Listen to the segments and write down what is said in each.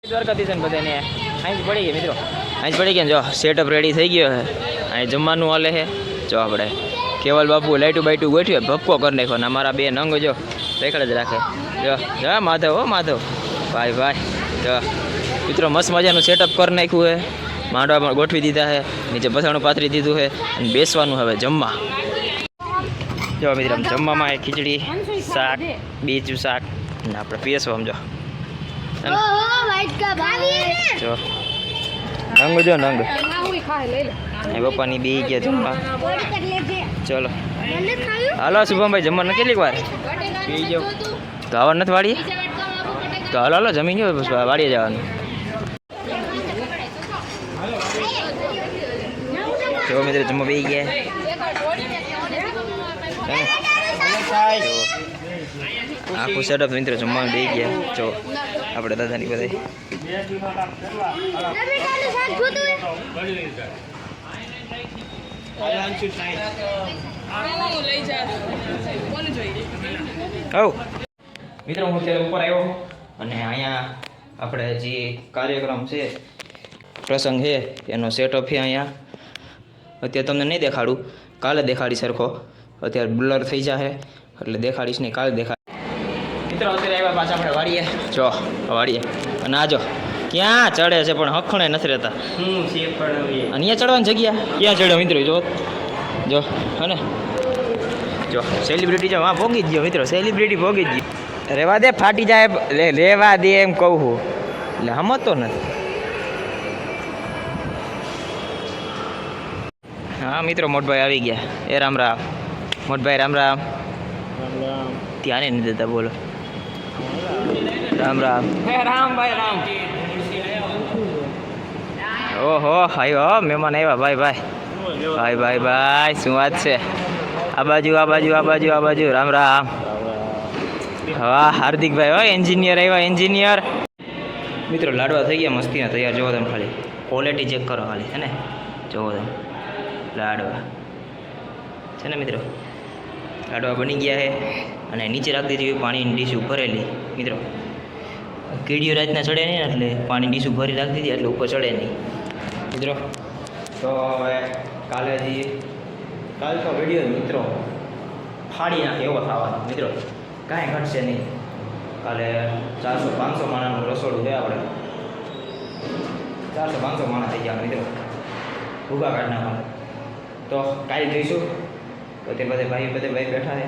દ્વારકાધીશ ને બધાને અહીં પડી ગયા મિત્રો, અહીં પડી ગયા. જો સેટઅપ રેડી થઈ ગયો છે, અહીં જમવાનું હાલે છે. જો આપણે કેવલ બાપુ લાઈટું બાઈટું ગોઠવ્યું, ભપકો કરી નાખ્યો ને અમારા બે નંગ જો દેખાડે જ રાખે. જો જો માધવ, હો માધવ ભાઈ ભાઈ. જો મિત્રો મસ્ત મજાનું સેટઅપ કરી નાખ્યું છે, માંડવા પણ ગોઠવી દીધા છે, નીચે બસાણું પાથરી દીધું છે અને બેસવાનું હવે જમવા. જો મિત્રો જમવામાં એ ખીચડી, શાક, બીજું શાક ને આપણે પીસવા સમજો. જો નંગ જો નંગ એ પપ્પાની બી ગયા જમવા. ચલો હાલો શુભમભાઈ જમવાનું કેટલીક વાર પી જાવ તો આવવાનું નથી વાડીએ, તો હાલો હાલો જમીન ગયો વાડીએ જવાનું. જો મિત્રો જમવા બેસી ગયા. આખું સેટઅપ મિત્રો જમવાનું બેસી ગયા. જો આપણે દાદાની બધા મિત્રો હું અત્યારે ઉપર આવ્યો અને અહીંયા આપણે જે કાર્યક્રમ છે, પ્રસંગ છે એનો સેટઅપ છે. અહીંયા અત્યારે તમને નહીં દેખાડું, કાલે દેખાડીશ સરખો. અત્યારે બ્લર થઈ જશે એટલે દેખાડીશ નહીં, કાલે દેખાડ. મિત્રો અત્યારે આવ્યા પાછા આપણે વાડીએ. જો વાડીએ અને આ જો ક્યાં ચડે છે પણ હખણે નથી રહેતા. અને અહીંયા ચડવાની જગ્યા ક્યાં ચડ્યો મિત્રો? જો જો હને જો સેલિબ્રિટી જો હા ભોગી જ ગયો મિત્રો, સેલિબ્રિટી ભોગી જ ગયો. રહેવા દે ફાટી જાય, લેવા દે એમ કહું છું એટલે સમજતો નથી. હા મિત્રો મોટભાઈ આવી ગયા. એ રામ રામ મોટભાઈ, રામ રામ. ધ્યાને નહીં દેતા, બોલો રામ રામ. રામ ભાઈ રામ. ઓહો આવ્યો મહેમાન આવ્યા. ભાઈ ભાઈ ભાઈ ભાઈ ભાઈ શું વાત છે? આ બાજુ આ બાજુ આ બાજુ આ બાજુ. રામ રામ. વાહ હાર્દિકભાઈ, હો એન્જિનિયર આવ્યા, એન્જિનિયર. મિત્રો લાડવા થઈ ગયા મસ્તીના તૈયાર. જોવો તમે ખાલી ક્વોલિટી ચેક કરો ખાલી, હે ને? જોવો તમે લાડવા છે ને મિત્રો, લાડવા બની ગયા છે અને નીચે રાખી દીધી પાણીની ડીશું ભરેલી. મિત્રો કીડીઓ રાતના ચડે નહીં ને એટલે પાણી ડીશું ભરી રાખી દીધી એટલે ઉપર ચડે નહીં મિત્રો. તો હવે કાલે તો વિડીયો મિત્રો ફાડી નાખે એવો થવાનો મિત્રો, કાંઈ ઘટશે નહીં. કાલે 400-500 માણાનું રસોડું છે આપણે, 400-500 માણા થઈ ગયા મિત્રો, ભૂગા કાઢ નાખવાનું. તો કાલે જોઈશું. તો તે બધે ભાઈ બેઠા છે,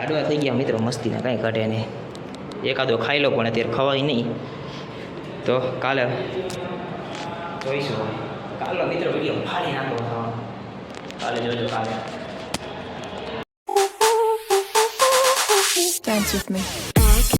આડવા થઈ ગયા મિત્રો મસ્તીના, કાંઈ ઘટે નહીં. એકાદો ખાઈ લો પણ અત્યારે ખવાય નહીં. તો કાલે જોઈશું. કાલે મિત્રો વિડીયો ફાડી નાખો થવાનો, કાલે જોજો કાલે. Dance with me.